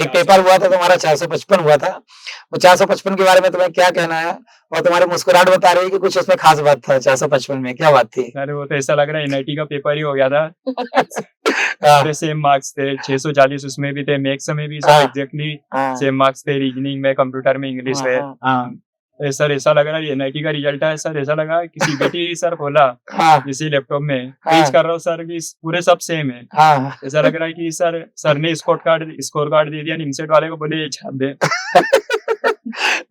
जब पेपर हुआ था तुम्हारा 455 हुआ था, वो 455 के बारे में तुम्हें क्या कहना है? और तुम्हारी मुस्कुराहट बता रही है कि कुछ उसमें खास बात था 455 में, क्या बात थी? अरे वो तो ऐसा लग रहा है एनआईटी का पेपर ही हो गया था। हाँ, पूरे सेम मार्क्स थे, 640 उसमें भी थे, मैथ्स में भी सब हाँ, एग्जैक्टली हाँ, सेम मार्क्स थे, रीजनिंग में, कंप्यूटर में, इंग्लिश हाँ, में। हाँ, हाँ, सर ऐसा लग रहा है एनआईटी का रिजल्ट है सर, ऐसा लगा कि सीबीटी सर खोला हाँ, इसी लैपटॉप में, हाँ, पेज कर रहा हूँ सर कि पूरे सब सेम है। हाँ। ऐसा लग रहा है कि सर ने स्कोर कार्ड दे दिया, निमसेट वाले को बोले ये छाप दे।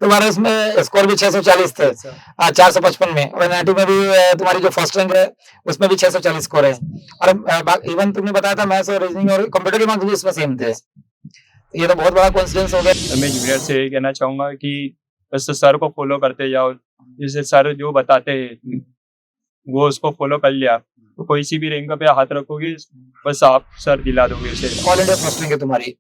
तुम्हारे उसमें स्कोर भी 640 थे, 455 में, और एनआईटी में भी तुम्हारी जो फर्स्ट रैंक है उसमें भी 640 स्कोर है, और इवन तुमने बताया था मैथ्स और रीजनिंग और कंप्यूटर के मार्क्स भी इसमें सेम थे। ये तो बहुत बड़ा कोइंसिडेंस हो गया। मैं जूनियर से यही कहना चाहूंगा कि बस सर को फॉलो करते जाओ, जैसे सर जो बताते हैं वो उसको फॉलो कर लिया तो कोई सी भी रैंक पे हाथ रखोगे बस आप सर दिला दोगे उसे। ऑल इंडिया फर्स्ट रैंक है तुम्हारी।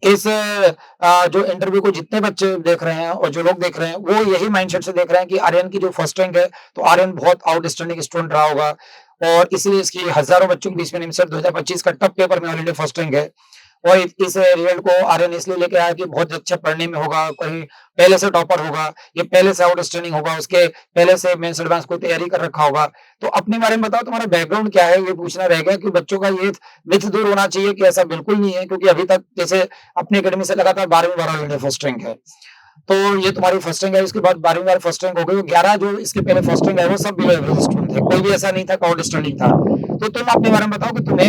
इस जो इंटरव्यू को जितने बच्चे देख रहे हैं और जो लोग देख रहे हैं वो यही माइंडसेट से देख रहे हैं कि आर्यन की जो फर्स्ट रैंक है तो आर्यन बहुत आउटस्टैंडिंग स्टूडेंट रहा होगा, और इसलिए इसकी हजारों बच्चों के बीच में निमसर 2025 का टॉप पेपर में ऑल इंडिया फर्स्ट रैंक है। और इस रिजल्ट को आर्यन इसलिए लेके आया कि बहुत अच्छा पढ़ने में होगा, कहीं पहले से टॉपर होगा, ये पहले से आउटस्टैंडिंग होगा, उसके पहले से मेंस एडवांस कोई तैयारी कर रखा होगा। तो अपने बारे में बताओ, तुम्हारा बैकग्राउंड क्या है? ये पूछना रह गया कि बच्चों का ये मिथ दूर होना चाहिए कि ऐसा बिल्कुल नहीं है, क्योंकि अभी तक जैसे अपनी एकेडमी से लगातार 12वीं बार ऑल इंडिया फर्स्ट रैंक है। तो ये तुम्हारी फर्स्ट रैंक है, इसके बाद 12वीं बार फर्स्ट रैंक हो गई। 11 जो इसके पहले फर्स्ट रैंक है वो सब बिलो एवरेज स्टूडेंट थे, कोई भी ऐसा नहीं था कि आउटस्टैंडिंग था। तो तुम अपने बारे में बताओ कि तुम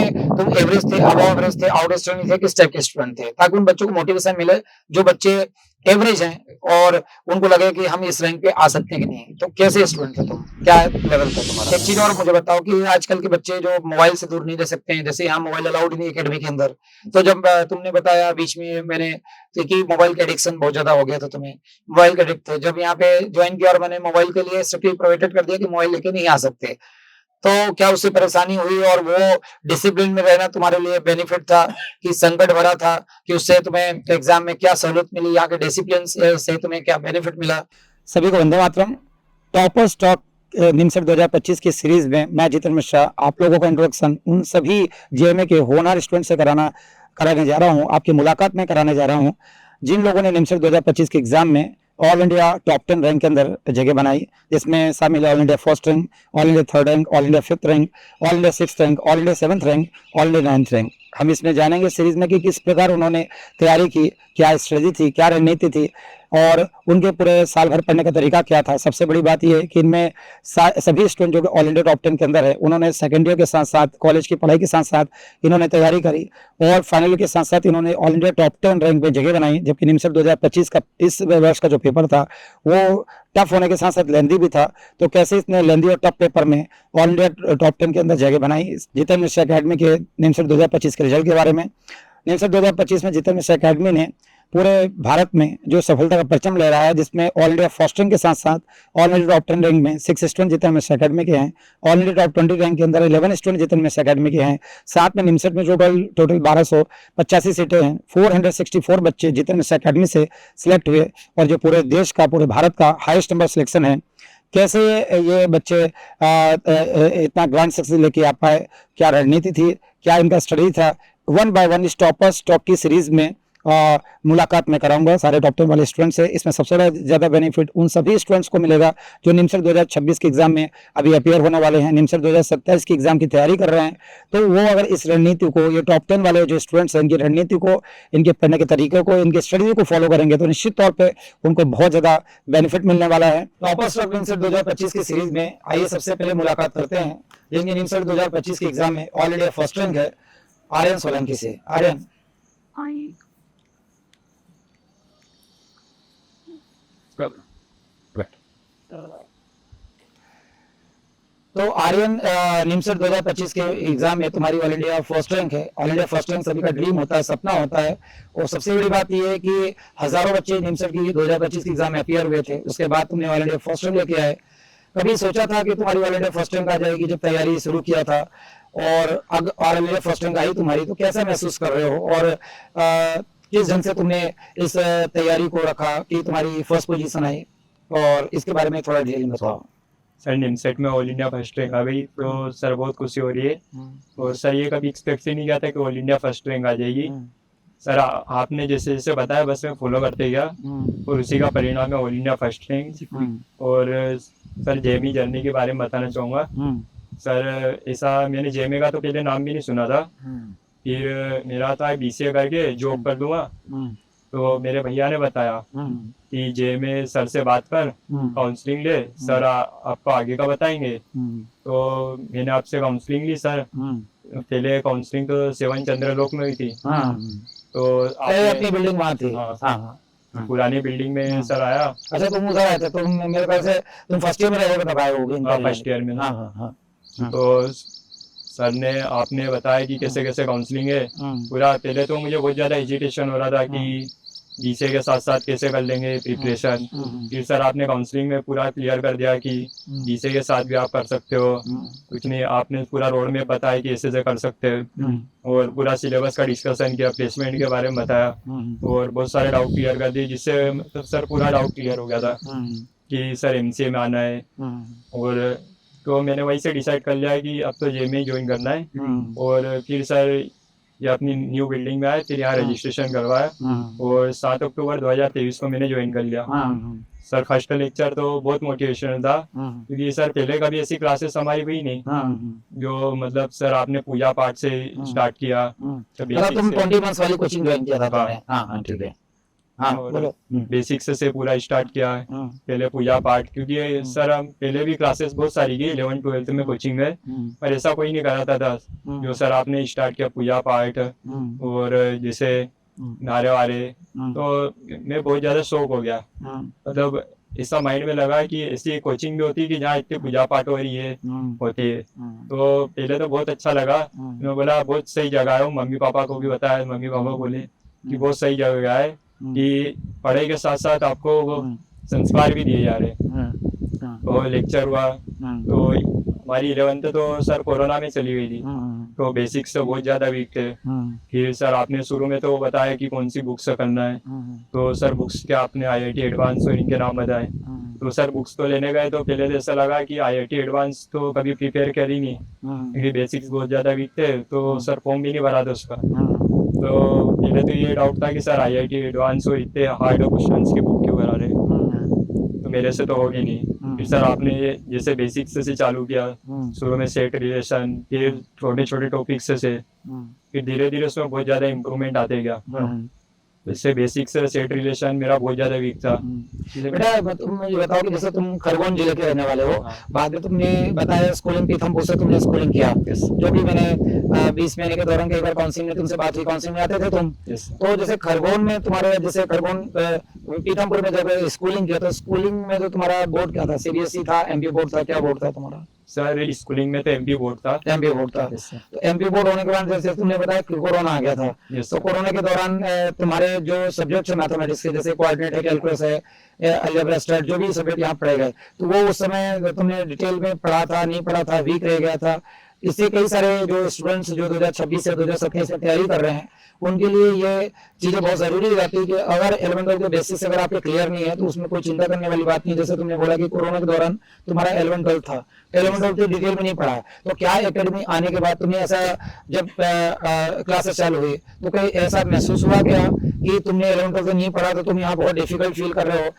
एवरेज थे, अबव एवरेज थे, आउटस्टैंडिंग थे, किस टाइप के स्टूडेंट थे, ताकि उन बच्चों को मोटिवेशन मिले जो बच्चे एवरेज हैं और उनको लगे कि हम इस रैंक पे आ सकते हैं कि नहीं। तो कैसे स्टूडेंट थे तुम, क्या लेवल था तुम्हारा? एक चीज और मुझे बताओ कि आजकल के बच्चे जो मोबाइल से दूर नहीं रह सकते हैं, जैसे यहाँ मोबाइल अलाउड ही नहीं एकेडमी के अंदर, तो जब तुमने बताया बीच में मैंने कि मोबाइल का एडिक्शन बहुत ज्यादा हो गया था, तुम्हें मोबाइल के एडिक्ट थे, जब यहाँ पे ज्वाइन किया और मैंने मोबाइल के लिए स्ट्रिक्टली प्रोहिबिटेड कर दिया कि मोबाइल लेके नहीं आ सकते, तो क्या उससे परेशानी हुई और वो डिसिप्लिन में रहना तुम्हारे लिए बेनिफिट था कि संकट भरा था, कि उससे तुम्हें एग्जाम में क्या सहूलियत मिली, यहाँ के डिसिप्लिन से तुम्हें क्या बेनिफिट मिला? सभी को वंदे मातरम। टॉपर स्टॉक निमसर 2025 की सीरीज में मैं जितेंद्र मिश्रा आप लोगों का इंट्रोडक्शन उन सभी जेएमए के होनहार स्टूडेंट से कराने जा रहा हूँ, आपकी मुलाकात में कराने जा रहा हूँ, जिन लोगों ने निमसर 2025 के एग्जाम में ऑल इंडिया टॉप 10 रैंक के अंदर जगह बनाई, जिसमें शामिल all India first rank, all India third rank, all India fifth rank, all India six rank, all India seventh rank, all India ninth rank. हम इसमें जानेंगे सीरीज में कि किस प्रकार उन्होंने तैयारी की, क्या स्ट्रेटजी थी, क्या रणनीति थी, और उनके पूरे साल भर पढ़ने का तरीका क्या था। सबसे बड़ी बात यह है कि इनमें सभी स्टूडेंट जो कि ऑल इंडिया टॉप 10 के अंदर है, उन्होंने सेकेंड ईयर के साथ साथ कॉलेज की पढ़ाई के साथ साथ इन्होंने तैयारी करी, और फाइनल ईयर के साथ साथ इन्होंने ऑल इंडिया टॉप 10 रैंक में जगह बनाई। जबकि निमसर 2025 का इस वर्ष का जो पेपर था वो टफ होने के साथ साथ लेंदी भी था। तो कैसे इसने लेंदी और टफ पेपर में ऑल इंडिया टॉप 10 के अंदर जगह बनाई, जितेंद्र मिश्रा अकेडमी के निमसर 2025 के रिजल्ट के बारे में। निमसर 2025 में जितेंद्र मिश्रा अकेडमी ने पूरे भारत में जो सफलता का परचम ले रहा है, जिसमें ऑल इंडिया फर्स्ट रैंक के साथ साथ ऑल इंडिया टॉप 10 रैंक में 6 स्टूडेंट जितेंद्र मिश्रा अकेडमी के हैं, ऑल इंडिया टॉप 20 रैंक के अंदर 11 स्टूडेंट जितेंद्र मिश्रा अकेडमी के हैं। साथ में निमसर में टोटल 1285 सीटें हैं, 464 बच्चे जितेंद्र मिश्रा अकेडमी से सिलेक्ट हुए, और जो पूरे देश का, पूरे भारत का हाईएस्ट नंबर सिलेक्शन है। कैसे ये बच्चे इतना ग्रैंड सक्सेस लेके आ पाए, क्या रणनीति थी, क्या इनका स्टडी था, वन बाय वन इस टॉपर स्टॉक की सीरीज में मुलाकात में कराऊंगा सारे टॉप 10 वाले स्टूडेंट से। इसमें सबसे ज़्यादा बेनिफिट उन सभी स्टूडेंट्स को मिलेगा जो निमसर 2026 के एग्जाम में अभी अपियर होने वाले हैं, निमसर 2027 की एग्जाम की तैयारी कर रहे हैं। तो वो अगर इस रणनीति को, ये टॉप 10 वाले जो स्टूडेंट्स हैं, इनकी रणनीति को, इनके पढ़ने के तरीके को, इनके स्टडी को फॉलो करेंगे तो निश्चित तौर पर उनको बहुत ज़्यादा बेनिफिट मिलने वाला है। टॉपर स्टॉक निमसर 2025 की सीरीज में आइए सबसे पहले मुलाकात करते हैं जिनके निमसर 2025 के एग्जाम में ऑल इंडिया फर्स्ट रैंक है, आर्यन सोलंकी से। आर्यन, तो आर्यन, निमसर 2025 के एग्जाम में तुम्हारी ऑल इंडिया फर्स्ट रैंक है। ऑल इंडिया फर्स्ट रैंक सभी का ड्रीम होता है, सपना होता है, और सबसे बड़ी बात यह है कि हजारों बच्चे निमसर की 2025 के एग्जाम में अपियर हुए थे, उसके बाद तुमने ऑल इंडिया फर्स्ट रैंक लेके आए। कभी सोचा था कि तुम्हारी ऑल इंडिया फर्स्ट रैंक आ जाएगी? जब तैयारी शुरू किया था और अब ऑल इंडिया फर्स्ट रैंक आई तुम्हारी, तो कैसा महसूस कर रहे हो, और किस ढंग से तुमने इस तैयारी को रखा कि तुम्हारी फर्स्ट पोजीशन आई, और इसके बारे में थोड़ा डिटेल बताओ। सर निमसेट में ऑल इंडिया फर्स्ट रैंक आ गई तो सर बहुत खुशी हो रही है, और सर ये कभी एक्सपेक्ट ही नहीं किया था कि ऑल इंडिया फर्स्ट रैंक आ जाएगी। सर आपने जैसे जैसे बताया बस मैं फॉलो करते गया और उसी का परिणाम है ऑल इंडिया फर्स्ट रैंक। और सर जेमी जर्नी के बारे में बताना चाहूँगा। सर ऐसा मैंने जेमी का तो पहले नाम भी नहीं सुना था, फिर मेरा था BCA करके जॉब कर दूंगा, तो मेरे भैया ने बताया कि जे में सर से बात कर, काउंसलिंग ले, सर आपको आगे का बताएंगे। तो मैंने आपसे काउंसलिंग ली सर। पहले काउंसलिंग तो 7 चंद्रलोक में हुई थी, तो अपनी बिल्डिंग वहाँ थी। हाँ, पुरानी बिल्डिंग में सर आया। अच्छा तुम उधर आए थे, तुम मेरे ख्याल से तुम फर्स्ट ईयर में रहोगे तब आए होगे। फर्स्ट ईयर में। तो सर ने आपने बताया कि कैसे कैसे काउंसलिंग है पूरा। पहले तो मुझे बहुत ज़्यादा हेजिटेशन हो रहा था कि BCA के साथ साथ कैसे कर लेंगे प्रिपरेशन। फिर सर आपने काउंसलिंग में पूरा क्लियर कर दिया कि BCA के साथ भी आप कर सकते हो, कुछ नहीं, आपने पूरा रोड में बताया कि ऐसे कर सकते हो, और पूरा सिलेबस का डिस्कशन किया, प्लेसमेंट के बारे में बताया, और बहुत सारे डाउट क्लियर कर दिए, जिससे मतलब सर पूरा डाउट क्लियर हो गया था कि सर MCA में आना है। और तो मैंने वहीं से डिसाइड कर लिया कि अब तो ये में ही ज्वाइन करना है। और फिर सर ये अपनी न्यू बिल्डिंग में आए, फिर यहाँ रजिस्ट्रेशन करवाया, और 7 अक्टूबर 2023 को मैंने ज्वाइन कर लिया। सर फर्स्ट लेक्चर तो बहुत मोटिवेशनल था, क्योंकि सर पहले कभी ऐसी क्लासेस हमारी हुई नहीं, जो मतलब सर आपने पूजा पाठ से स्टार्ट किया। तुम 20 मंथ्स वाली कोचिंग ज्वाइन किया था तुमने? हाँ ठीक है। बेसिक्स से पूरा स्टार्ट किया है। पहले पूजा पाठ, क्योंकि सर हम पहले भी क्लासेस बहुत सारी की 11th 12th में कोचिंग में, पर ऐसा कोई नहीं कराता था जो सर आपने स्टार्ट किया पूजा पाठ और जैसे नारे वारे। तो मैं बहुत ज्यादा शौक हो गया, मतलब ऐसा माइंड में लगा कि ऐसी कोचिंग भी होती है कि जहाँ इतनी पूजा पाठ हो रही है होती है। तो पहले तो बहुत अच्छा लगा, मैं बोला बहुत सही जगह है। मम्मी पापा को भी बताया, मम्मी पापा बोले कि बहुत सही जगह है, कि पढ़ाई के साथ साथ आपको वो संस्कार भी दिए जा रहे। तो लेक्चर हुआ, तो हमारी 11th तो सर कोरोना में चली गई थी, तो बेसिक्स तो बहुत ज़्यादा वीक थे। फिर सर आपने शुरू में तो बताया कि कौन सी बुक्स करना है, तो सर बुक्स के आपने IIT एडवांस और इनके नाम बताए। तो सर बुक्स तो लेने गए, तो पहले तो ऐसा लगा कि IIT एडवांस तो कभी प्रिपेयर करी नहीं, क्योंकि बेसिक्स बहुत ज़्यादा वीक थे, तो सर फॉर्म भी नहीं भरा था उसका। तो पहले तो ये डाउट था कि सर IIT एडवांस और इतने हार्ड क्वेश्चंस की बुक क्यों करा रहे, तो मेरे से तो होगी नहीं। फिर सर आपने जैसे बेसिक्स से चालू किया, शुरू में सेट रिलेशन, फिर छोटे छोटे टॉपिक्स से, फिर धीरे धीरे उसमें बहुत ज़्यादा इम्प्रूवमेंट आते गया। इससे बेसिक से सेट रिलेशन मेरा बहुत ज्यादा वीक था। बेटा तुम मुझे बताओ कि जैसे तुम खरगोन जिले के रहने वाले हो, बाद में तुमने बताया स्कूलिंग पीथमपुर से तुमने स्कूलिंग किया, जो भी मैंने 20 महीने के दौरान कई बार काउंसिलिंग में तुमसे बात हुई, काउंसिलिंग में आते थे तुम। तो जैसे खरगोन में तुम्हारे, जैसे खरगोन पीथमपुर में जब स्कूलिंग किया, तो स्कूलिंग में जो तुम्हारा बोर्ड क्या था? CBSE था, MP बोर्ड था, क्या बोर्ड था तुम्हारा? सर स्कूलिंग में तो MP बोर्ड था। MP बोर्ड था। तो MP बोर्ड होने के बाद जैसे तुमने बताया कि कोरोना आ गया था, तो कोरोना के दौरान तुम्हारे जो सब्जेक्ट है मैथमेटिक्स के, जैसे कोऑर्डिनेट है, कैलकुलस है, अलजेब्रा, स्टैट, जो भी सब्जेक्ट यहाँ पढ़े गए, तो वो उस समय तुमने डिटेल में पढ़ा था, नहीं पढ़ा था, वीक रह गया था? इससे कई सारे जो स्टूडेंट्स जो 2026 से 2027 में तैयारी कर रहे हैं, उनके लिए ये चीजें बहुत जरूरी हो जाती है कि अगर 11th के बेसिस अगर आपके क्लियर नहीं है, तो उसमें कोई चिंता करने वाली बात नहीं। जैसे तुमने बोला कि कोरोना के दौरान तुम्हारा 11th 12th था, 11th 12th की डिटेल में नहीं पढ़ा, तो क्या एकेडमी आने के बाद तुम्हें ऐसा, जब क्लासेस चालू हुई, तो कहीं ऐसा महसूस हुआ क्या कि तुमने 11th 12th नहीं पढ़ा, तो तुम यहाँ बहुत डिफिकल्ट फील कर रहे हो,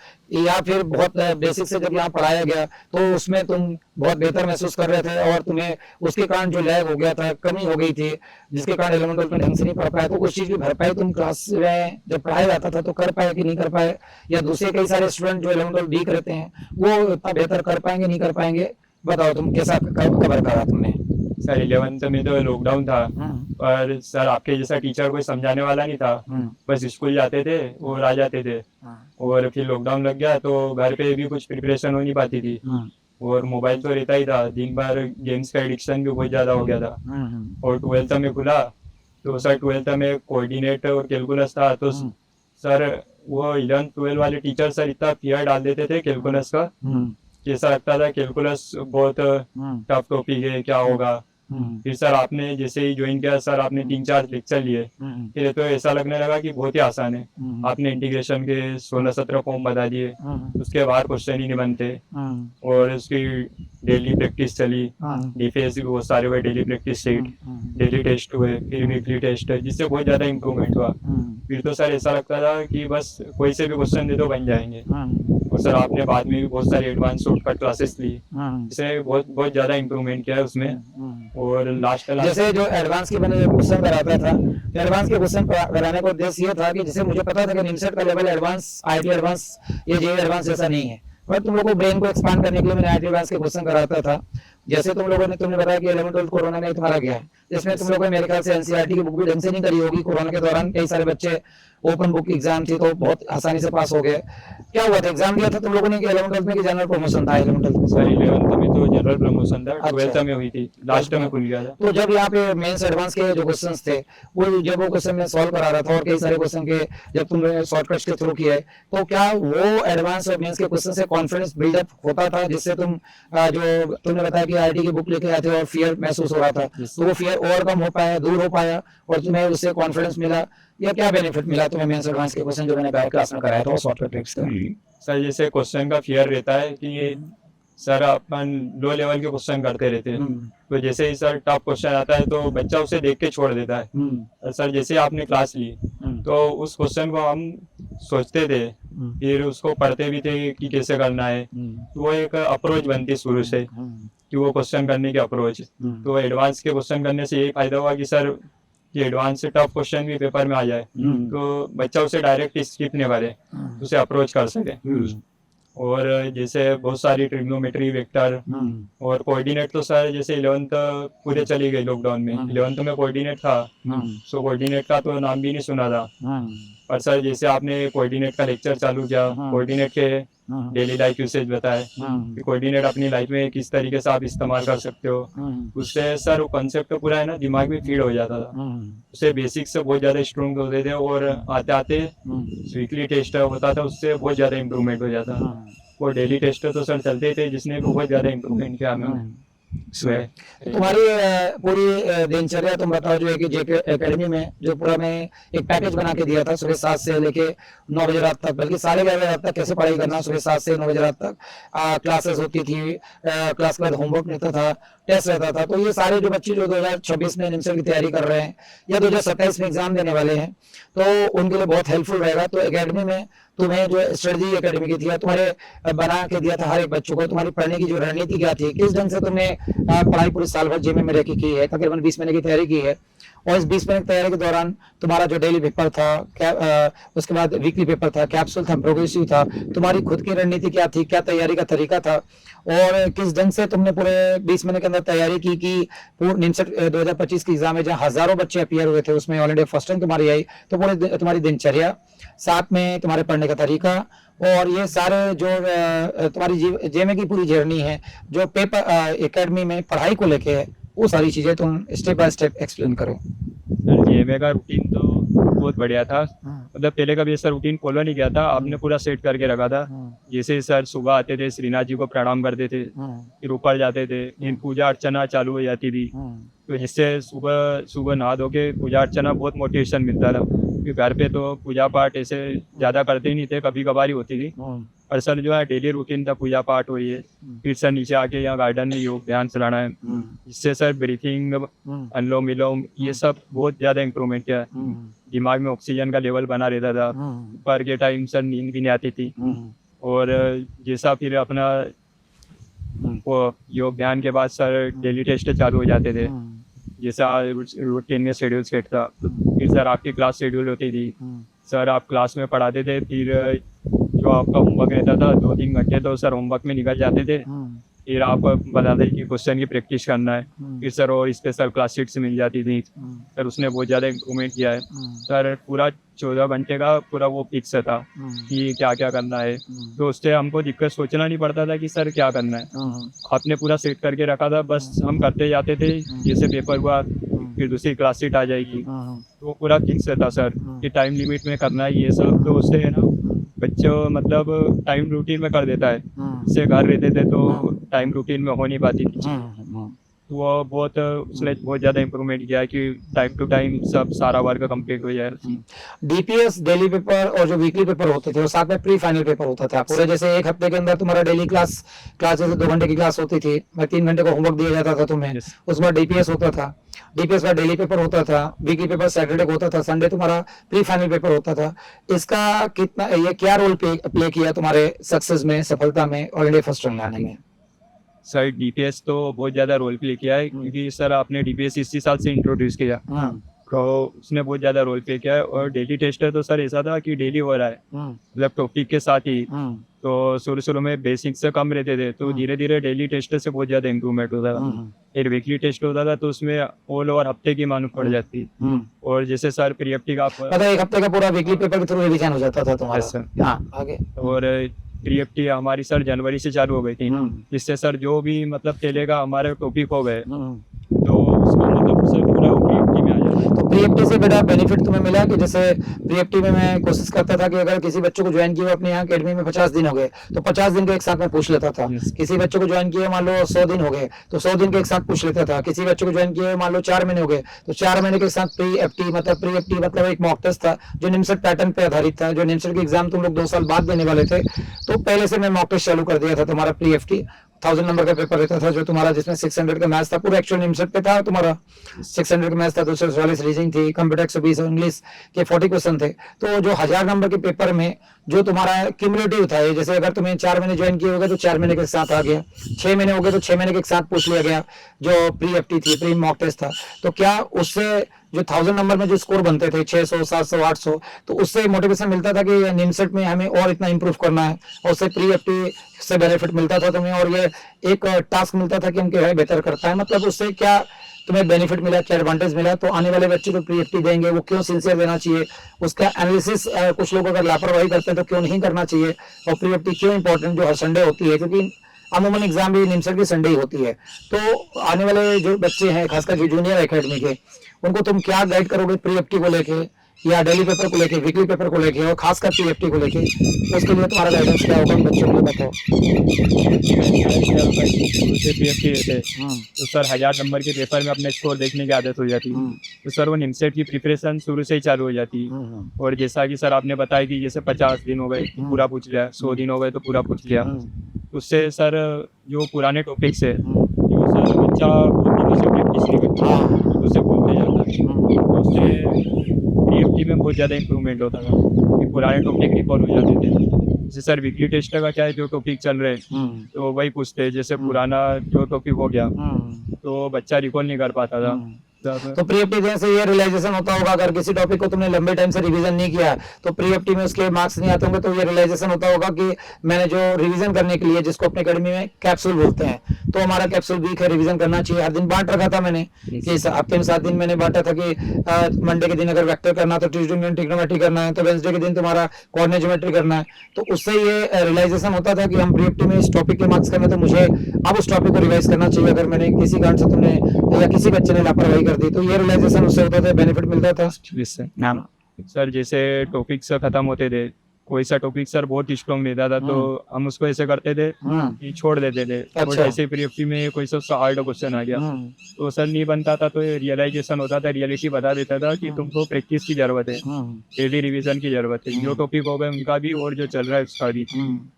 या फिर बहुत बेसिक से जब यहाँ पढ़ाया गया तो उसमें तुम बहुत बेहतर महसूस कर रहे थे, और तुम्हें उसके कारण जो लैग हो गया था, कमी हो गई थी, जिसके कारण 11th 12th में ढंग से नहीं पढ़ पाए, तो उस चीज की भरपाई तुम क्लास में जब पढ़ाया जाता था तो कर पाए कि नहीं कर पाए? या दूसरे कई सारे स्टूडेंट जो 11th 12th वीक रहते हैं, वो इतना बेहतर कर पाएंगे, नहीं कर पाएंगे? बताओ तुम कैसा कवर करा तुमने? सर 11th में तो लॉकडाउन था, पर सर आपके जैसा टीचर कोई समझाने वाला नहीं था, बस स्कूल जाते थे और आ जाते थे। और फिर लॉकडाउन लग गया, तो घर पे भी कुछ प्रिपरेशन हो नहीं पाती थी, और मोबाइल तो रहता ही था, दिन भर गेम्स का एडिक्शन भी बहुत ज्यादा हो गया था। और 12th में खुला, तो सर 12th में कोऑर्डिनेट और कैलकुलस था, तो सर वो 11th 12th वाले टीचर सर इतना पीआर डाल देते थे कैलकुलस का, कि ऐसा लगता था कैलकुलस बहुत टफ टॉपिक है, क्या होगा। फिर सर आपने जैसे ही ज्वाइन किया सर आपने 3-4 लेक्चर लिए, फिर तो ऐसा लगने लगा कि बहुत ही आसान है। आपने इंटीग्रेशन के 16-17 फॉर्म बता दिए, उसके बाद क्वेश्चन ही नहीं बनते और उसकी डेली प्रैक्टिस चली, डीपीएससी के बहुत सारे हुए daily practice set, daily test हुए, फिर वीकली टेस्ट, जिससे बहुत ज़्यादा इम्प्रूवमेंट हुआ। फिर तो सर ऐसा लगता था कि बस कोई से भी क्वेश्चन दे दो बन जाएंगे। और सर आपने बाद में भी बहुत सारी एडवांस शॉर्टकट क्लासेस ली, जिससे बहुत बहुत ज़्यादा इम्प्रूवमेंट किया है उसमें। और लास्ट जैसे जो एडवांस के मैंने क्वेश्चन कराता था, तो एडवांस के क्वेश्चन कराने का उद्देश्य ये था कि जैसे मुझे पता था कि निमसेट का लेवल एडवांस, आईटी एडवांस या जेईई एडवांस जैसा नहीं है, पर तुम लोगों को ब्रेन को एक्सपांड करने के लिए मैंने आईटी एडवांस के क्वेश्चन कराता था। जैसे तुमने बताया कि 11th-12th कोरोना में तुम्हारा गया है, जिसमें तुम लोगों ने मेरे ख्याल से एनसीईआरटी की बुक भी ढंग से नहीं करी होगी। कोरोना के दौरान कई सारे बच्चे ओपन बुक एग्जाम थी तो बहुत आसानी से पास हो गए। क्या हुआ था, एग्जाम दिया था तुम लोगों ने कि 11th-12th में कि जनरल प्रमोशन था? 11th-12th में सर 11th में तो जनरल प्रमोशन था, अच्छा। 12th में हुई थी, लास्ट में खुल गया था। तो जब यहाँ पे मेंस एडवांस के जो क्वेश्चंस थे, जब वो क्वेश्चन मैं सॉल्व करा रहा था और कई सारे क्वेश्चन के जब तुमने शॉर्टकट्स के थ्रू किए, तो क्या वो एडवांस और मेंस के क्वेश्चन से कॉन्फिडेंस बिल्डअप होता था, जिससे तुम जो तुमने बताया कि आईटी की बुक लेके आए थे और फियर महसूस हो रहा था, तो वो फियर ओवरकम हो पाया, दूर हो पाया और तुम्हें उससे कॉन्फिडेंस मिला, या क्या बेनिफिट मिला तुम्हें मेंस एडवांस के क्वेश्चन जो मैंने बैक क्लास में कराया था और शॉर्टकट ट्रिक्स का? सर जैसे क्वेश्चन का फियर रहता है कि सर अपन लो लेवल के क्वेश्चन करते रहते हैं, तो जैसे ही सर टफ क्वेश्चन आता है तो बच्चा उसे देख के छोड़ देता है। और सर जैसे आपने क्लास ली तो उस क्वेश्चन को हम सोचते थे, फिर उसको पढ़ते भी थे कि कैसे करना है, तो वो एक अप्रोच बनती शुरू से कि वो क्वेश्चन करने की अप्रोच। तो एडवांस के क्वेश्चन करने से ये फायदा हुआ कि सर कि एडवांस से टफ क्वेश्चन भी पेपर में आ जाए तो बच्चा उसे डायरेक्ट स्किप नहीं करे, उसे अप्रोच कर सके। और जैसे बहुत सारी ट्रिग्नोमेट्री, वेक्टर और कोऑर्डिनेट, तो सर जैसे 11th पूरे चली गई लॉकडाउन में, 11th में कोऑर्डिनेट था, सो कोऑर्डिनेट का तो नाम भी नहीं सुना था। पर सर जैसे आपने कोऑर्डिनेट का लेक्चर चालू किया, कोऑर्डिनेट के डेली लाइफ यूसेज बताए कि कोऑर्डिनेट अपनी लाइफ में किस तरीके से आप इस्तेमाल कर सकते हो, उससे सर वो कॉन्सेप्ट तो पूरा है ना दिमाग में फीड हो जाता था, उससे बेसिक से बहुत ज़्यादा स्ट्रॉन्ग होते थे और आते आते वीकली टेस्ट होता था, उससे बहुत ज़्यादा इम्प्रूवमेंट हो जाता। वो डेली टेस्ट तो सर चलते थे जिसने बहुत ज़्यादा इम्प्रूवमेंट किया हमें। तुम्हारी पूरी दिनचर्या तुम बताओ, जो है कि जेके एकेडमी में जो पूरा मैं एक पैकेज बना के दिया था, सुबह 7 से लेके 9 बजे रात तक, बल्कि 11:30 बजे रात तक कैसे पढ़ाई करना, सुबह 7 से 9 बजे रात तक क्लासेस होती थी, क्लास के बाद होमवर्क रहता था, टेस्ट रहता था। तो ये सारे जो बच्चे जो 2026 में निमसेट की तैयारी कर रहे हैं या 2027 में एग्जाम देने वाले हैं, तो उनके लिए बहुत हेल्पफुल रहेगा। तो एकेडमी में तुम्हें जो स्ट्रेटजी एकेडमी की थी, तुम्हारे बना के दिया था हर एक बच्चों को, तुम्हारी पढ़ने की जो रणनीति क्या थी, किस ढंग से तुमने पढ़ाई पूरी साल भर जेमे में रह की है, तकरीबन 20 महीने की तैयारी की है, और इस 20 महीने की तैयारी के दौरान तुम्हारा जो डेली पेपर था, उसके बाद वीकली पेपर था, कैप्सूल था, प्रोग्रेसिव था, तुम्हारी खुद की रणनीति क्या थी, क्या तैयारी का तरीका था, और किस ढंग से तुमने पूरे 20 महीने के अंदर तैयारी की कि निमसेट 2025 की एग्जाम में जहाँ हजारों बच्चे अपीयर हुए थे उसमें ऑल इंडिया फर्स्ट रैंक तुम्हारी आई। तो पूरे तुम्हारी दिनचर्या, साथ में तुम्हारे पढ़ने का तरीका, और ये सारे जो तुम्हारी जेमे की पूरी जर्नी है जो पेपर एकेडमी में पढ़ाई को लेके है, वो सारी चीजें तुम स्टेप बाय स्टेप एक्सप्लेन करो। जेमे का रूटीन तो बहुत बढ़िया था, मतलब पहले कभी ऐसा रूटीन फॉलो नहीं किया था, आपने पूरा सेट करके रखा था। जैसे सर सुबह आते थे, श्रीनाथ जी को प्रणाम करते थे, फिर ऊपर जाते थे, फिर पूजा अर्चना चालू हो जाती थी, तो जिससे सुबह नहा धो के पूजा अर्चना बहुत मोटिवेशन मिलता था। क्योंकि घर पे तो पूजा पाठ ऐसे ज़्यादा करते ही नहीं थे, कभी कभार ही होती थी, और सर जो है डेली रूटीन था, पूजा पाठ हुई है, फिर सर नीचे आके यहाँ गार्डन में योग ध्यान चलाना है, जिससे सर ब्रीथिंग, अनुलोम विलोम, ये सब बहुत ज़्यादा इम्प्रूवमेंट किया है। दिमाग में ऑक्सीजन का लेवल बना रहता था, दोपहर के टाइम सर नींद भी नहीं आती थी, और जैसा फिर अपना वो योग ध्यान के बाद सर डेली टेस्ट चालू हो जाते थे, जैसा रूटीन में शेड्यूल सेट था। फिर सर आपकी क्लास शेड्यूल होती थी, सर आप क्लास में पढ़ाते थे, फिर जो आपका होमवर्क रहता था 2-3 घंटे तो सर होमवर्क में निकल जाते थे, फिर आप बताते कि क्वेश्चन की प्रैक्टिस करना है, फिर सर और स्पेशल क्लास शीट्स मिल जाती थी, सर उसने बहुत ज़्यादा इम्प्रूवमेंट किया है। सर पूरा 14 घंटे का पूरा वो फिक्स था कि क्या क्या करना है, तो उससे हमको दिक्कत सोचना नहीं पड़ता था कि सर क्या करना है, आपने पूरा सेट करके रखा था, बस हम करते जाते थे। जैसे पेपर हुआ फिर दूसरी क्लास शीट आ जाएगी, तो पूरा फिक्स था सर कि टाइम लिमिट में करना है ये सब, तो उससे है ना बच्चों मतलब टाइम रूटीन में कर देता है। इससे घर रहते थे तो टाइम रूटीन में हो नहीं पाती थी। तो वो बहुत उसने बहुत ज़्यादा इम्प्रूवमेंट किया है कि टाइम टू टाइम सब सारा वर्क कंप्लीट हो जाए। डीपीएस डेली पेपर और जो वीकली पेपर होते थे, और साथ में प्री फाइनल पेपर होता था पूरे, जैसे एक हफ्ते के अंदर तुम्हारा डेली क्लास जैसे 2 घंटे की क्लास होती थी, 3 घंटे का होमवर्क दिया जाता था तुम्हें, Yes. उसमें डीपीएस होता था, डीपीएस का डेली पेपर होता था, वीकली पेपर सैटरडे को होता था, संडे तुम्हारा प्री फाइनल पेपर होता था। इसका कितना, ये क्या रोल प्ले किया तुम्हारे सक्सेस में, सफलता में, ऑल इंडिया फर्स्ट रैंक लाने में? सर डीपीएस तो बहुत ज़्यादा रोल प्ले किया है क्योंकि सर आपने डीपीएस इसी साल से इंट्रोड्यूस किया, तो उसने बहुत ज़्यादा रोल प्ले किया है। और डेली टेस्टर तो सर ऐसा था कि डेली हो रहा है, मतलब टॉपिक के साथ ही। तो शुरू में बेसिक से कम रहते थे, तो धीरे धीरे डेली टेस्टर से बहुत ज़्यादा इम्प्रूवमेंट होता था। फिर वीकली टेस्ट होता था तो उसमें ऑल ओवर हफ्ते की मालूम पड़ जाती। और जैसे सर प्री का मतलब एक हफ्ते का पूरा वीकली पेपर के थ्रू रिवीजन हो जाता था तुम्हारा? Yes, sir. हाँ, आगे। और प्री हमारी सर जनवरी से चालू हो गई थी, जिससे सर जो भी मतलब चलेगा हमारे टॉपिक हो गए तो उसका मतलब सर पूरा प्री में आ जाता। तो प्री से बड़ा बेनिफिट तुम्हें मिला कि जैसे प्री में मैं कोशिश करता था कि अगर किसी बच्चे को ज्वाइन किया अपने यहाँ अकेडमी में 50 दिन हो गए तो 50 दिन के एक साथ में पूछ लेता था। Yes. किसी बच्चे को ज्वाइन किए मान लो 100 दिन हो गए तो 100 दिन के एक साथ पूछ लेता था। किसी बच्चे को ज्वाइन किए मान लो 4 महीने हो गए तो 4 महीने के साथ प्री मतलब एक मॉक टेस्ट था जो निमसेट पैटर्न पे आधारित था। जो निमसेट के एग्जाम तुम लोग 2 साल बाद देने वाले थे, तो पहले से मैं मॉक टेस्ट चालू कर दिया था। तुम्हारा प्री 1000 नंबर का पेपर रहता था जो तुम्हारा, जिसमें 600 का मैथ्स था, पूरा एक्चुअल निमसेट पे था तुम्हारा। 600 का मैथ्स था, 244 रीजनिंग थी, कंप्यूटर 120 और इंग्लिश के 40 क्वेश्चन थे। तो जो 1000 नंबर के पेपर में जो तुम्हारा क्यूमुलेटिव था, जैसे अगर तुम्हें 4 महीने ज्वाइन किए होगे तो 4 महीने के साथ आ गया, 6 महीने हो गए तो 6 महीने के साथ पूछ लिया गया जो प्री थी, प्री मॉक टेस्ट था। तो क्या उससे जो 1000 नंबर में जो स्कोर बनते थे 600, 700, 800, तो उससे मोटिवेशन मिलता था कि निमसेट में हमें और इतना इंप्रूव करना है, और उससे प्री से बेनिफिट मिलता था तुम्हें, और ये एक टास्क मिलता था कि हम क्या बेहतर करता है। मतलब उससे क्या तुम्हें बेनिफिट मिला, क्या एडवांटेज मिला? तो आने वाले बच्चे जो प्री देंगे वो क्यों सिंसियर देना चाहिए, उसका एनालिसिस कुछ लोग अगर लापरवाही करते हैं तो क्यों नहीं करना चाहिए, और प्री क्यों इंपॉर्टेंट जो हर संडे होती है, क्योंकि अमूमन एग्जाम भी निमसेट की संडे ही होती है। तो आने वाले जो बच्चे हैं, खासकर जो जूनियर एकेडमी के, उनको तुम क्या गाइड करोगे प्री को लेके, या डेली पेपर को लेके, वीकली पेपर को लेके, और खासकर प्री को लेके? उसके लिए तुम्हारा गाइडेंस क्या होगा बच्चों को बताओ। से पीएफटी रहते तो सर 1000 नंबर के पेपर में अपने स्कोर देखने की आदत हो जाती, तो सर वो निमसेट की प्रिपरेशन शुरू से ही चालू हो जाती। और जैसा कि सर आपने बताया कि जैसे 50 दिन हो गए तो पूरा पूछ लिया, 100 दिन हो गए तो पूरा पूछ लिया, उससे सर जो पुराने टॉपिक्स है जो सर बच्चा बहुत दिनों से प्रैक्टिस नहीं करता तो उसे भूलते जाता है, तो उससे पीएफटी में बहुत ज़्यादा इंप्रूवमेंट होता था कि पुराने टॉपिक रिकॉल हो जाते थे। जैसे सर वीकली टेस्ट का क्या है, जो टॉपिक चल रहे तो वही पूछते हैं, जैसे पुराना जो टॉपिक हो गया तो बच्चा रिकॉल नहीं कर पाता था। तो प्री देने से ये रियलाइजेशन होता होगा, अगर किसी टॉपिक को तुमने लंबे टाइम से रिवीजन नहीं किया तो प्री में उसके मार्क्स नहीं आते होंगे, तो ये रियलाइजेशन होता होगा कि मैंने जो रिवीजन करने के लिए, जिसको अपने अकेडमी में कैप्सूल बोलते हैं, तो हमारा कैप्सूल वीक है, रिवीजन करना चाहिए। हर दिन बांट रखा था मैंने कि हफ्ते में 7 दिन मैंने बांटा था कि मंडे के दिन अगर वेक्टर करना तो ट्यूसडे में ट्रिग्नोमेट्री करना है, तो वेडनेसडे के दिन तुम्हारा कोऑर्डिनेट ज्योमेट्री करना है। तो उससे ये रियलाइजेशन होता था कि हम प्री में इस टॉपिक के मार्क्स करने, तो मुझे अब उस टॉपिक को रिवाइज करना चाहिए। अगर मैंने किसी कारण से तुमने या किसी बच्चे ने लापरवाही कर दी तो ये रियलाइजेशन उससे होता था, बेनिफिट मिलता था। सर जैसे टॉपिक्स खत्म होते थे, कोई सा टॉपिक सर बहुत स्ट्रॉन्ग लेता था तो हम उसको ऐसे करते थे कि छोड़ देते थे। और जैसे प्री में कोई सा उसका हार्ड क्वेश्चन आ गया तो सर नहीं बनता था, तो रियलाइजेशन होता था, रियलिटी बता देता था कि तुमको प्रैक्टिस की जरूरत है, डेली रिवीजन की जरूरत है, जो टॉपिक हो गए उनका भी और जो चल रहा है उसका भी।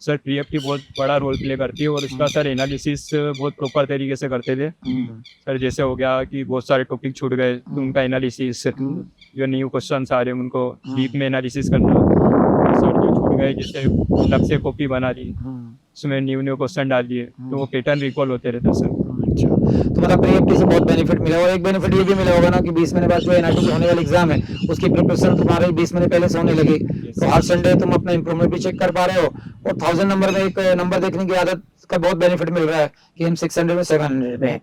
सर प्री बहुत बड़ा रोल प्ले करती है, और उसका सर एनालिसिस बहुत प्रॉपर तरीके से करते थे। सर जैसे हो गया कि बहुत सारे टॉपिक छूट गए तो उनका एनालिसिस, जो न्यू क्वेश्चन आ रहे हैं उनको डीप में एनालिसिस करना। सर जो छूट गए जैसे अलग से कॉपी बना ली, उसमें न्यू क्वेश्चन डाल दिए, तो वो पैटर्न रिकॉल होते रहते सर। अच्छा, तो मतलब प्री से बहुत बेनिफिट मिला। और एक बेनिफिट ये भी मिला होगा ना कि 20 महीने बाद जो एनआईटी की होने वाली एग्जाम है उसकी प्रिपरेशन तुम्हारे 20 महीने पहले से होने लगी, तो हर संडे तुम अपना इंप्रूवमेंट भी चेक कर पा रहे हो, और 1000 नंबर में एक नंबर देखने की आदत का बहुत बेनिफिट मिल रहा है कि हम 600 में 700 पे हैं।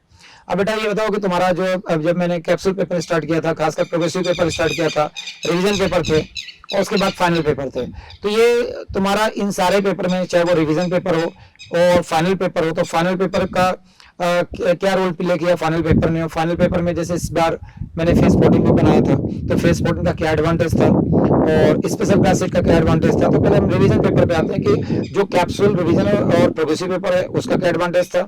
अब बेटा ये बताओ कि तुम्हारा जो, अब जब मैंने कैप्सूल पेपर स्टार्ट किया था, खासकर प्रोग्रेसिव पेपर स्टार्ट किया था, रिवीजन पेपर थे और उसके बाद फाइनल पेपर थे, तो ये तुम्हारा इन सारे पेपर में, चाहे वो रिवीजन पेपर हो और फाइनल पेपर हो, तो फाइनल पेपर का क्या रोल प्ले किया फाइनल पेपर ने? और फाइनल पेपर में जैसे इस बार मैंने फेस स्पॉटिंग भी बनाया था, तो फेस स्पॉटिंग का क्या एडवांटेज था और स्पेशल क्लासेस का क्या एडवांटेज था? तो पहले हम रिवीजन पेपर पे आते हैं कि जो कैप्सूल रिवीजन और प्रोग्रेसिव पेपर है उसका क्या एडवांटेज था,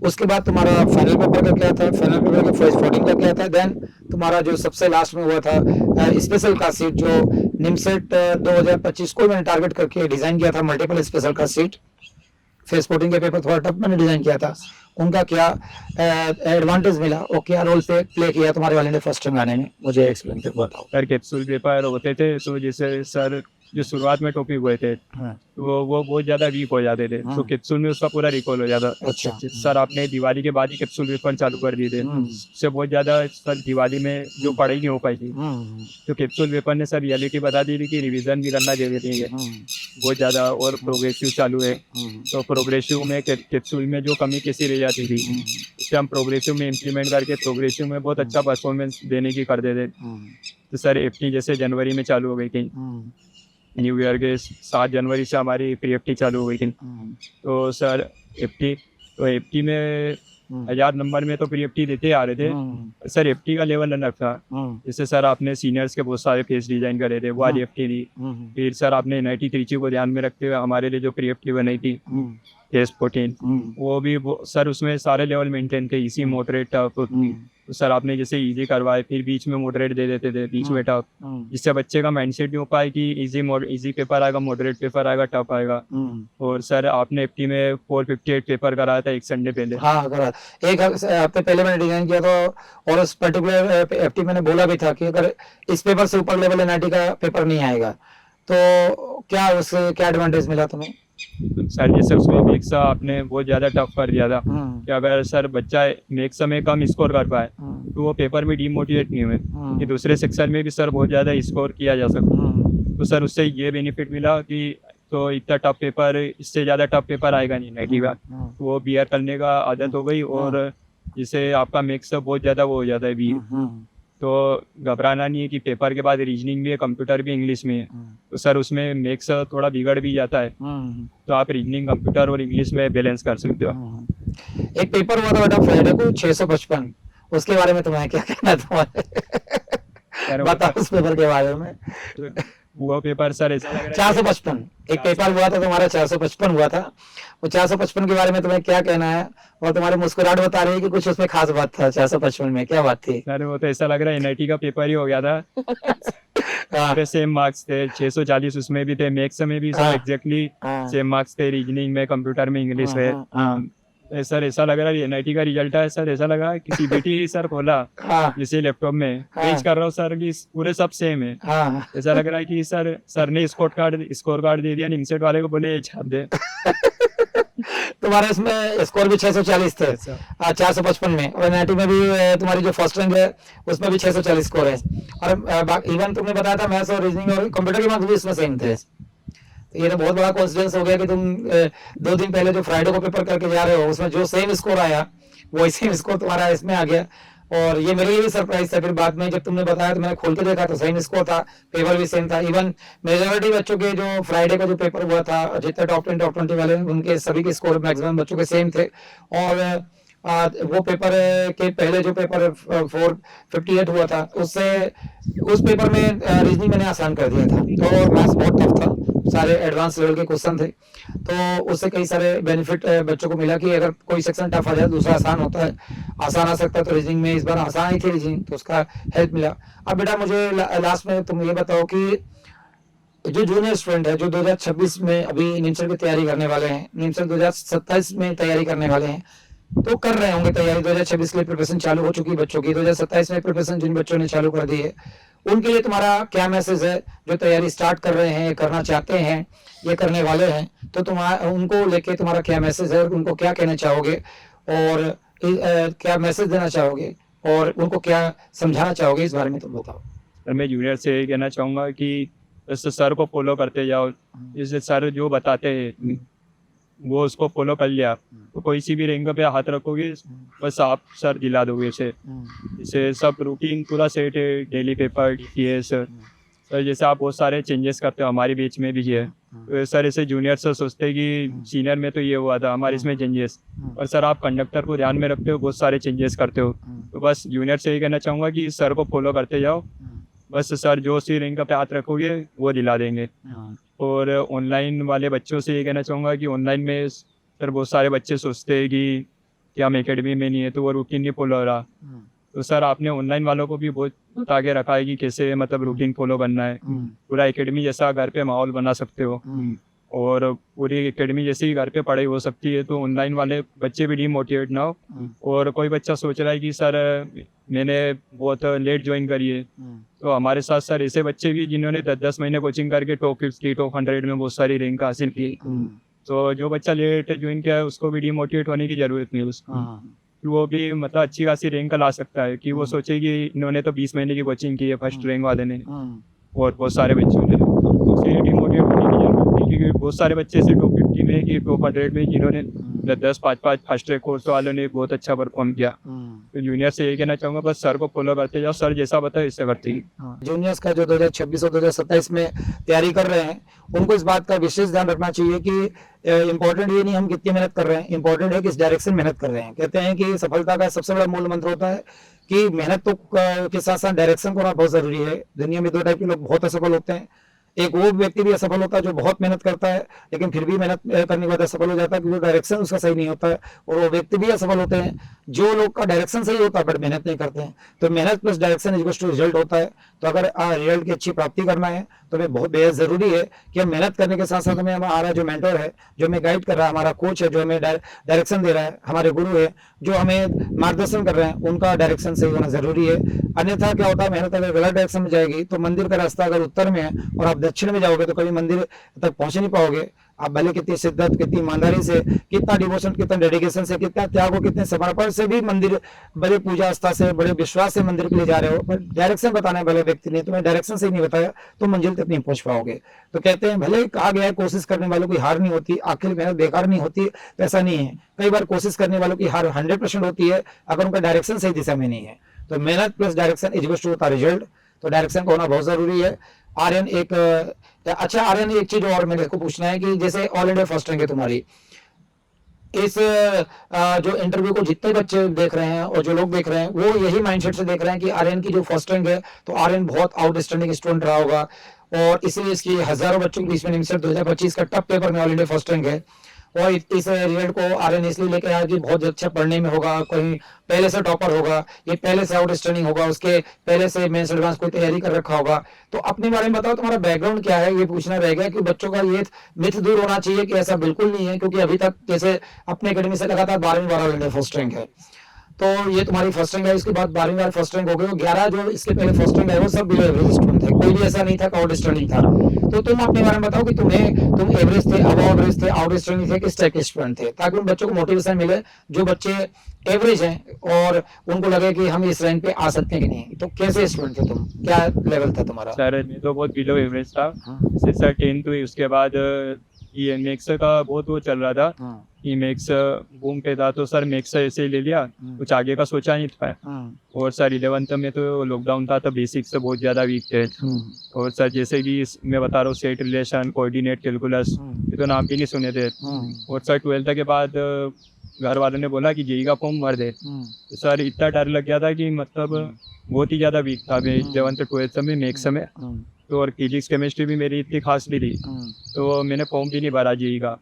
उसके बाद तुम्हारा फाइनल पेपर का क्या था, फाइनल पेपर का फेज 14 का क्या था, देन तुम्हारा जो सबसे लास्ट में हुआ था स्पेशल का सीट जो निमसेट 2025 को मैंने टारगेट करके डिजाइन किया था, मल्टीपल स्पेशल का सीट। फेज 14 के पेपर थोड़ा टफ मैंने डिजाइन किया था, उनका क्या एडवांटेज मिला और क्या रोल प्ले किया तुम्हारे वाले ने फर्स्ट रैंक आने में, मुझे एक्सप्लेन करके बताओ। सर कैप्सूल पेपर होते थे तो जैसे सर जो शुरुआत में टॉपिक हुए थे हाँ, वो बहुत ज्यादा वीक हो जाते थे, हाँ। तो कैप्सूल में उसका पूरा रिकॉल हो जाता। अच्छा। सर आपने दिवाली के बाद ही कैप्सूल पेपर चालू कर दिए थे, उससे बहुत ज्यादा सर दिवाली में जो पढ़ाई नहीं हो पाई थी, तो कैप्सूल पेपर ने सर रियलिटी बता दी थी कि रिवीजन भी करना जरूरी है बहुत ज्यादा, और प्रोग्रेसिव चालू है। तो प्रोग्रेसिव में कैप्सूल में जो कमी कैसी रह जाती थी उसे हम प्रोग्रेसिव में इम्प्लीमेंट करके प्रोग्रेसिव में बहुत अच्छा परफॉर्मेंस देने की कर देते। तो सर एफटी जैसे जनवरी में चालू हो गई थी, न्यू ईयर के 7 जनवरी से हमारी प्री एफटी चालू हो गई थी। तो सर एफटी में 1000 नंबर में तो प्री एफटी देते आ रहे थे। सर एफटी का लेवल अलग था, जैसे सर आपने सीनियर्स के बहुत सारे फेस डिजाइन करे थे, वो आज एफटी दी। फिर सर आपने 90 त्रिची को ध्यान में रखते हुए हमारे लिए जो प्री एफटी बनाई थी फेस 14, वो भी सर उसमें सारे लेवल मेंटेन थे, इसी मॉडरेट टफ। तो सर आपने जैसे इजी करवाए, फिर बीच में मॉडरेट दे देते थे, बीच में टफ, जिससे बच्चे का माइंडसेट नहीं हो पाए कि इजी पेपर आएगा, मॉडरेट पेपर आएगा, टफ आएगा। और सर आपने एफटी में 458 पेपर कराया था एक संडे पहले। हाँ करा, एक हफ्ते पहले मैंने डिजाइन किया था, और उस पर्टिकुलर एफटी मैंने बोला भी था कि अगर इस पेपर से ऊपर लेवल 90 का पेपर नहीं आएगा तो क्या उससे क्या एडवांटेज मिला तुम्हें? सर जैसे उसमें मेक्स आपने बहुत ज्यादा टफ कर दिया था कि अगर सर बच्चा मेक्स में कम स्कोर कर पाए तो वो पेपर में डीमोटिवेट नहीं हुए कि दूसरे सेक्शन में भी सर बहुत ज्यादा स्कोर किया जा सकता। तो सर उससे ये बेनिफिट मिला कि तो इतना टफ पेपर, इससे ज्यादा टफ पेपर आएगा नहीं 90 का, तो वो बियर करने का आदत हो गई। और जिससे आपका मेक्स बहुत ज्यादा वो हो जाता है बियर, तो घबराना नहीं है कि पेपर के बाद रीजनिंग भी है, कंप्यूटर भी इंग्लिश में है, तो सर उसमें मैथ्स थोड़ा बिगड़ भी जाता है, तो आप रीजनिंग, कंप्यूटर और इंग्लिश में बैलेंस कर सकते हो। एक पेपर हुआ था बेटा फ्राइडे को 655, उसके बारे में तुम्हें क्या कहना है तुम्हारे? बताओ उस पेपर के बारे में। वो पेपर सर ऐसा लग रहा है 455 एक पेपर हुआ था तुम्हारा, 455 हुआ था, वो 455 के बारे में तुम्हें क्या कहना है? और तुम्हारी मुस्कुराहट बता रही है कि कुछ उसमें खास बात था 455 में, क्या बात थी? सर वो तो ऐसा लग रहा है एनआईटी का पेपर ही हो गया था। सेम मार्क्स थे 640, उसमें भी थे, मैथ्स में भी सर एग्जैक्टली सेम मार्क्स थे, रीजनिंग में, कंप्यूटर में, इंग्लिश में। सर ऐसा लग रहा है एनआईटी का रिजल्ट है सर, ऐसा लगा कि सीबीटी सर खोला जैसे लैपटॉप में पेज कर रहा हूँ सर कि पूरे सब सेम है। ऐसा लग रहा है कि सर ने स्कोर कार्ड दे दिया, निमसेट वाले को बोले छाप दे। तुम्हारे इसमें स्कोर भी 640 थे 455 में, और एनआईटी में भी तुम्हारी जो फर्स्ट रैंक है उसमें भी 640 स्कोर है, और इवन तुमने बताया था मैथ्स और रीजनिंग और कंप्यूटर के मार्क्स भी इसमें सेम थे। ये तो बहुत बड़ा कॉन्फिडेंस हो गया कि तुम 2 दिन पहले जो फ्राइडे को पेपर करके जा रहे हो उसमें जो सेम स्कोर आया वही सेम स्कोर तुम्हारा इसमें आ गया। और ये मेरे लिए भी सरप्राइज था, फिर बाद में जब तुमने बताया तो मैंने खोल के देखा तो सेम स्कोर था, पेपर भी सेम था। इवन मेजॉरिटी बच्चों के जो फ्राइडे का जो पेपर हुआ था, जितने टॉप 10 टॉप 20 वाले उनके सभी के स्कोर मैक्सिमम बच्चों के सेम थे। और वो पेपर के पहले जो पेपर 458 हुआ था उससे उस पेपर में रीजनिंग मैंने आसान कर दिया था, तो मैथ्स बहुत टफ था, सारे एडवांस लेवल के क्वेश्चन थे, तो उससे कई सारे बेनिफिट बच्चों को मिला कि अगर कोई सेक्शन टफ आ जाए दूसरा आसान होता है, आसान आ सकता है। तो रीजनिंग में इस बार आसान ही थी रीजनिंग, तो उसका हेल्प मिला। अब बेटा मुझे लास्ट में तुम ये बताओ कि जो जूनियर स्टूडेंट है जो 2026 में अभी निमसेट की तैयारी करने वाले हैं, निमसेट 2027 में तैयारी करने वाले हैं, तो कर रहे होंगे तैयारी, 2026 के लिए प्रिपरेशन चालू हो चुकी है बच्चों की, 2027 में प्रिपरेशन जिन बच्चों ने चालू कर दी है उनके लिए तुम्हारा क्या मैसेज है? जो तैयारी स्टार्ट कर रहे हैं, करना चाहते हैं, ये करने वाले हैं, तो तुम्हारा उनको लेके तुम्हारा क्या मैसेज है? उनको क्या कहना चाहोगे और क्या मैसेज देना चाहोगे और उनको क्या समझाना चाहोगे, इस बारे में तुम बताओ। सर मैं जूनियर से यही कहना चाहूँगा कि बस सर को फॉलो करते जाओ, जैसे सर जो बताते हैं वो उसको फॉलो कर लिया तो कोई सी भी रैंक पे हाथ रखोगे बस आप सर दिला दोगे इसे। जैसे सब रूटीन पूरा सेट है, डेली पेपर, डीपीएस। सर जैसे आप बहुत सारे चेंजेस करते हो, हमारी बीच में भी है, तो सर ऐसे जूनियर सर सोचते हैं कि सीनियर में तो ये हुआ था, हमारे इसमें चेंजेस, और सर आप कंडक्टर को ध्यान में रखते हो, बहुत सारे चेंजेस करते हो, तो बस जूनियर से ये कहना चाहूँगा कि सर को फॉलो करते जाओ, बस सर जो सी रैंक पे हाथ रखोगे वो दिला देंगे। और ऑनलाइन वाले बच्चों से ये कहना चाहूँगा कि ऑनलाइन में सर बहुत सारे बच्चे सोचते हैं कि कि हम एकेडमी में नहीं है तो वो रूटीन नहीं फॉलो हो रहा। तो सर आपने ऑनलाइन वालों को भी बहुत आगे रखा है कि कैसे मतलब रूटीन फॉलो करना है, पूरा एकेडमी जैसा घर पे माहौल बना सकते हो और पूरी एकेडमी जैसी घर पे पढ़ाई हो सकती है, तो ऑनलाइन वाले बच्चे भी डीमोटिवेट ना हो। और कोई बच्चा सोच रहा है कि सर मैंने बहुत लेट ज्वाइन करी है, तो हमारे साथ सर ऐसे बच्चे भी जिन्होंने 10-10 महीने कोचिंग करके टॉप 50 टॉप 100 में बहुत सारी रैंक हासिल की। तो जो बच्चा लेट ज्वाइन किया है उसको भी डीमोटिवेट होने की जरूरत नहीं है उसको, वो भी मतलब अच्छी खासी रैंक ला सकता है कि वो सोचे कि इन्होंने तो 20 महीने की कोचिंग की है फर्स्ट रैंक वाले ने और बहुत सारे बच्चों ने, तो उसे डीमोटिवेट होने की जरूरत नहीं, क्योंकि बहुत सारे बच्चे ऐसे टॉप 50 में कि टॉप 100 में जिन्होंने 10-5 फर्स्ट रैंक कोर्स वालों ने बहुत अच्छा परफॉर्म किया। तो जूनियर से यही कहना चाहूँगा बस सर को फॉलो करते जाओ, सर जैसा बताए इससे करते ही। जूनियर्स का जो 2026 और 2027 में तैयारी कर रहे हैं उनको इस बात का विशेष ध्यान रखना चाहिए कि इम्पोर्टेंट ये नहीं हम कितनी मेहनत कर रहे हैं, इम्पोर्टेंट है किस डायरेक्शन मेहनत कर रहे हैं। कहते हैं कि सफलता का सबसे बड़ा मूल मंत्र होता है कि मेहनत तो के साथ साथ डायरेक्शन को होना बहुत जरूरी है। दुनिया में 2 टाइप के लोग बहुत असफल होते हैं, एक वो व्यक्ति भी असफल होता है जो बहुत मेहनत करता है लेकिन फिर भी मेहनत करने के बाद असफल हो जाता है क्योंकि डायरेक्शन उसका सही नहीं होता है, और वो व्यक्ति भी असफल होते हैं जो लोग का डायरेक्शन सही होता है बट मेहनत नहीं करते हैं। तो मेहनत plus direction equals to result होता है। तो अगर रिजल्ट की अच्छी प्राप्ति करना है तो हमें बहुत बेहद जरूरी है कि हम मेहनत करने के साथ साथ हमें हमारा जो मेंटर है, जो हमें गाइड कर रहा है, हमारा कोच है जो हमें डायरेक्शन दे रहा है, हमारे गुरु है जो हमें मार्गदर्शन कर रहे हैं, उनका डायरेक्शन सही होना जरूरी है। अन्यथा क्या होता है, मेहनत अगर गलत डायरेक्शन में जाएगी तो मंदिर का रास्ता अगर उत्तर में है और आप दक्षिण में जाओगे तो कभी मंदिर तक पहुंच नहीं पाओगे। आप भले कितनी शिद्दत, कितनी ईमानदारी से, कितना डिवोशन, कितना डेडिकेशन से, कितना त्याग, कितने समर्पण से भी मंदिर, बड़े पूजा आस्था से, बड़े विश्वास से मंदिर के लिए जा रहे हो, पर डायरेक्शन बताने वाले व्यक्ति ने तुम्हें डायरेक्शन से ही नहीं बताया तो मंजिल तक नहीं पहुंच पाओगे। तो कहते हैं भले कहा गया है कोशिश करने वालों की हार नहीं होती, आखिर मेहनत बेकार नहीं होती, तो ऐसा नहीं है। कई बार कोशिश करने वालों की हार 100% होती है अगर उनका डायरेक्शन सही दिशा में नहीं है। तो मेहनत प्लस डायरेक्शन इक्वल्स टू होता है रिजल्ट। तो डायरेक्शन का होना बहुत जरूरी है। आर्यन अच्छा आर्यन एक चीज और मेरे को पूछना है कि जैसे ऑल इंडिया फर्स्ट रैंक है तुम्हारी, इस जो इंटरव्यू को जितने बच्चे देख रहे हैं और जो लोग देख रहे हैं वो यही माइंडसेट से देख रहे हैं कि आर्यन की जो फर्स्ट रैंक है तो आर्यन बहुत आउटस्टैंडिंग स्टूडेंट रहा होगा और इसलिए इसकी हजारों बच्चों के बीच में निमिषद 2025 का टफ पेपर में ऑल इंडिया फर्स्ट रैंक है। और इस रिजल्ट को आर्यन इसलिए लेके आया कि बहुत अच्छा पढ़ने में होगा, कहीं पहले से टॉपर होगा, ये पहले से आउटस्टैंडिंग होगा, उसके पहले से मेंस एडवांस कोई तैयारी कर रखा होगा। तो अपने बारे में बताओ, तुम्हारा बैकग्राउंड क्या है, ये पूछना रह गया कि बच्चों का ये मिथ दूर होना चाहिए कि ऐसा बिल्कुल नहीं है, क्योंकि अभी तक जैसे अपने एकेडमी से लगातार 12वीं बार ऑल इंडिया फर्स्ट रैंक है, तो ये तुम्हारी फर्स्ट रैंक है, इसके बाद 12वीं बार फर्स्ट रैंक हो गई। 11 जो इसके पहले फर्स्ट रैंक है वो सब बिलो एवरेज स्टूडेंट थे, कोई भी ऐसा नहीं था कि आउटस्टैंडिंग था। तो तुम अपने बारे में बताओ कि तुम एवरेज थे, अबव एवरेज थे, आउटस्टैंडिंग थे, किस टाइप के स्टूडेंट थे, ताकि उन बच्चों को मोटिवेशन मिले जो बच्चे एवरेज हैं और उनको लगे कि हम इस रैंक पे आ सकते हैं कि नहीं। तो कैसे स्टूडेंट थे तुम, क्या लेवल था तुम्हारा? सर मैं तो बहुत बिलो एवरेज था। जैसे सर 10th हुई उसके बाद ये मैक्स का बहुत वो चल रहा था कि मैक्स बूम पे था, तो सर मैक्स ऐसे ही ले लिया, कुछ आगे का सोचा नहीं था। और सर 11th में तो लॉकडाउन था तो बेसिक्स से बहुत ज़्यादा वीक थे। और सर जैसे कि मैं बता रहा हूँ सेट रिलेशन, कोऑर्डिनेट, कैलकुलस, ये तो नाम भी नहीं सुने थे। और सर 12th के बाद घर वालों ने बोला कि जेई का फॉर्म भर दे, तो सर इतना डर लग गया था कि मतलब बहुत ही ज़्यादा वीक था मैं 11th 12th में मैक्स में। तो और फिजिक्स केमिस्ट्री भी मेरी इतनी खास नहीं थी, तो मैंने फॉर्म भी नहीं भरा जेई का।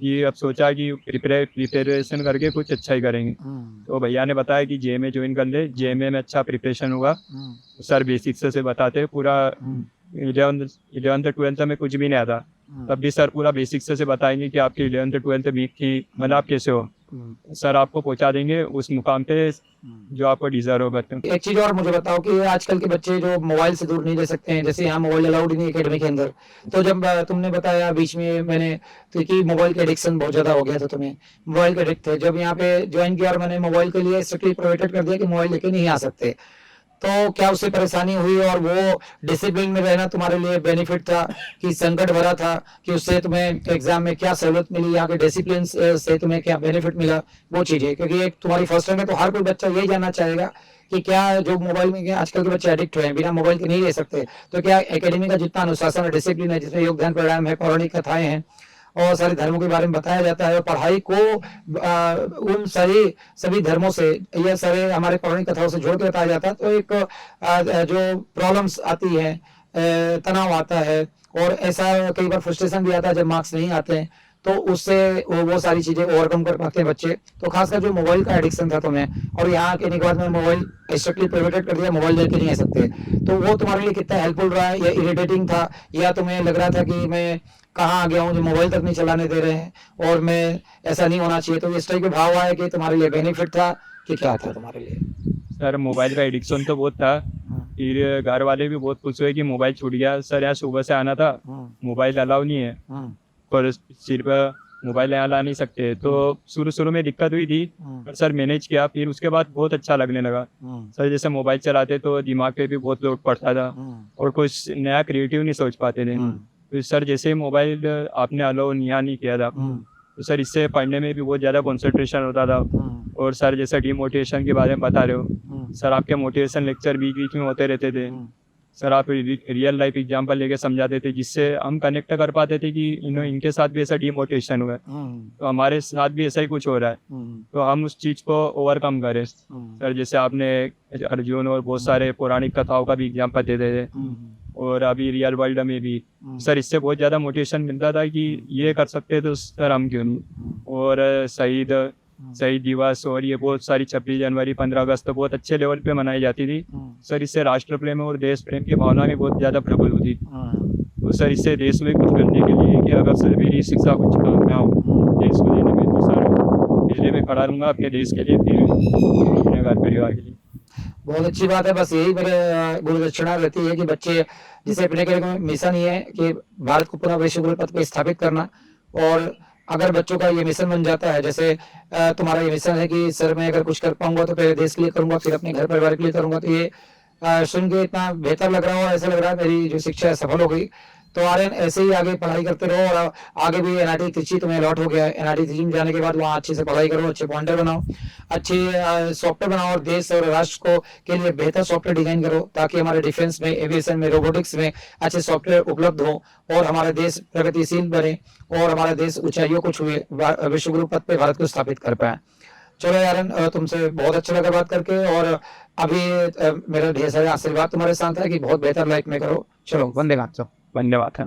ये अब सोचा कि प्रिपरेशन करके कुछ अच्छा ही करेंगे। तो भैया ने बताया कि जेए में ज्वाइन कर ले, जेए में अच्छा प्रिपरेशन होगा। तो सर बेसिक्स से बताते पूरा 11th 12th में कुछ भी नहीं आता, तब भी सर पूरा बेसिक्स से बताएंगे कि आपकी 11th 12th वीक थी, मतलब आप कैसे हो, सर आपको पहुंचा देंगे उस मुकाम पे जो आपको डिजर्व करते हैं। एक चीज और मुझे बताओ कि आजकल के बच्चे जो मोबाइल से दूर नहीं रह सकते हैं, जैसे यहाँ मोबाइल अलाउड नहीं एकेडमी के अंदर, तो जब तुमने बताया बीच में मैंने तो कि मोबाइल के एडिक्शन बहुत ज्यादा हो गया था, तुम्हें मोबाइल के एडिक्ट थे, जब यहाँ पे ज्वाइन किया और मैंने मोबाइल के लिए स्ट्रिक्टली प्रोहिबिटेड कर दिया कि मोबाइल लेके नहीं आ सकते, तो क्या उससे परेशानी हुई और वो डिसिप्लिन में रहना तुम्हारे लिए बेनिफिट था कि संकट भरा था, कि उससे तुम्हें एग्जाम में क्या सहूलत मिली, यहाँ के डिसिप्लिन से तुम्हें क्या बेनिफिट मिला, वो चीजें, क्योंकि एक तुम्हारी फर्स्ट रैंक है तो हर कोई बच्चा यही जानना चाहेगा कि क्या जो मोबाइल में आजकल के बच्चे एडिक्ट हुए हैं, बिना मोबाइल के नहीं रह सकते, तो क्या एकेडमी का जितना अनुशासन है, डिसिप्लिन है, जितने योगदान प्राणायाम है, पौराणिक कथाएं हैं और सारे धर्मों के बारे में बताया जाता है, और पढ़ाई को उन सभी धर्मों से या सारे हमारे पौराणिक कथाओं से जोड़ के बताया जाता है, तो एक जो प्रॉब्लम्स आती है, तनाव आता है और ऐसा कई बार फ्रस्ट्रेशन भी आता है जब मार्क्स नहीं आते हैं, तो उससे वो सारी चीजें ओवरकम कर पाते हैं बच्चे। तो खासकर जो मोबाइल का एडिक्शन था तुम्हें, और यहाँ के बाद में मोबाइल स्ट्रिक्टली प्रोहिबिटेड कर दिया, मोबाइल लेके नहीं आ सकते, तो वो तुम्हारे लिए कितना हेल्पफुल रहा है, या इरिटेटिंग था, या तुम्हें लग रहा था कि मैं कहाँ आ गया हूँ जो मोबाइल तक नहीं चलाने दे रहे हैं और मैं ऐसा नहीं होना चाहिए? तो इस टाइप के भाव आए कि तुम्हारे लिए बेनिफिट था कि क्या था तुम्हारे लिए? सर मोबाइल का एडिक्शन तो बहुत था, फिर घर वाले भी बहुत खुश हुए कि मोबाइल छूट गया। सर यहाँ सुबह से आना था, मोबाइल अलाउ नहीं है, पर सिर्फ मोबाइल यहाँ ला नहीं सकते, तो शुरू में दिक्कत हुई थी, पर सर मैनेज किया। फिर उसके बाद बहुत अच्छा लगने लगा। सर जैसे मोबाइल चलाते तो दिमाग पे भी बहुत लोड पड़ता था और कुछ नया क्रिएटिव नहीं सोच पाते थे। तो सर जैसे ही मोबाइल आपने अलाउ नहीं किया था, तो सर इससे पढ़ने में भी बहुत ज़्यादा कंसंट्रेशन होता था। और सर जैसे डिमोटिवेशन के बारे में बता रहे हो, सर आपके मोटिवेशन लेक्चर बीच में होते रहते थे। सर आप रियल लाइफ एग्जांपल लेके समझाते थे, जिससे हम कनेक्ट कर पाते थे कि इनके साथ भी ऐसा डिमोटिवेशन हुआ है, तो हमारे साथ भी ऐसा ही कुछ हो रहा है, तो हम उस चीज़ को ओवरकम करें। सर जैसे आपने अर्जुन और बहुत सारे पौराणिक कथाओं का भी एग्जांपल देते थे, और अभी रियल वर्ल्ड में भी सर इससे बहुत ज़्यादा मोटिवेशन मिलता था कि ये कर सकते तो सर हम क्यों नहीं। और शहीद दिवस और ये बहुत सारी 26 जनवरी 15 अगस्त तो बहुत अच्छे लेवल पे मनाई जाती थी। सर इससे राष्ट्र प्रेम और देश प्रेम की भावना भी बहुत ज़्यादा प्रबल होती। तो सर इससे देश में कुछ करने के लिए कि अगर सर मेरी शिक्षा कुछ काम में आऊँ देश को लेने में, तो सर मेले में खड़ा रहूँगा अपने देश के लिए, फिर अपने घर परिवार के लिए। बहुत अच्छी बात है। बस यही मेरे गुरु दक्षिणा रहती है कि बच्चे जिसे अपने के मिशन ये है कि भारत को पूरा विश्व गुरु पद पे स्थापित करना, और अगर बच्चों का ये मिशन बन जाता है, जैसे तुम्हारा ये मिशन है कि सर मैं अगर कुछ कर पाऊंगा तो पहले देश के लिए करूंगा, फिर अपने घर परिवार के लिए करूंगा, तो ये सुन के इतना बेहतर लग रहा है, ऐसा लग रहा है मेरी जो शिक्षा है सफल हो गई। तो आर्यन ऐसे ही आगे पढ़ाई करते रहो, और आगे भी एनआईटी त्रिची तुम्हें अलॉट हो गया है, एनआईटी त्रिची में जाने के बाद वहाँ अच्छे से पढ़ाई करो, अच्छे पॉइंटर बनाओ, अच्छे सॉफ्टवेयर बनाओ, और देश और राष्ट्र को के लिए बेहतर सॉफ्टवेयर डिजाइन करो, ताकि हमारे डिफेंस में, एविएशन में, रोबोटिक्स में अच्छे सॉफ्टवेयर उपलब्ध हो और हमारा देश प्रगतिशील बने और हमारा देश ऊंचाइयों को छुए, विश्व गुरु पद पे भारत को स्थापित कर पाए। चलो यारन, तुमसे बहुत अच्छा लगा बात करके, और अभी मेरा ढेर सारे आशीर्वाद तुम्हारे साथ है कि बहुत बेहतर लाइफ में करो। चलो, वंदे मातरम। धन्यवाद।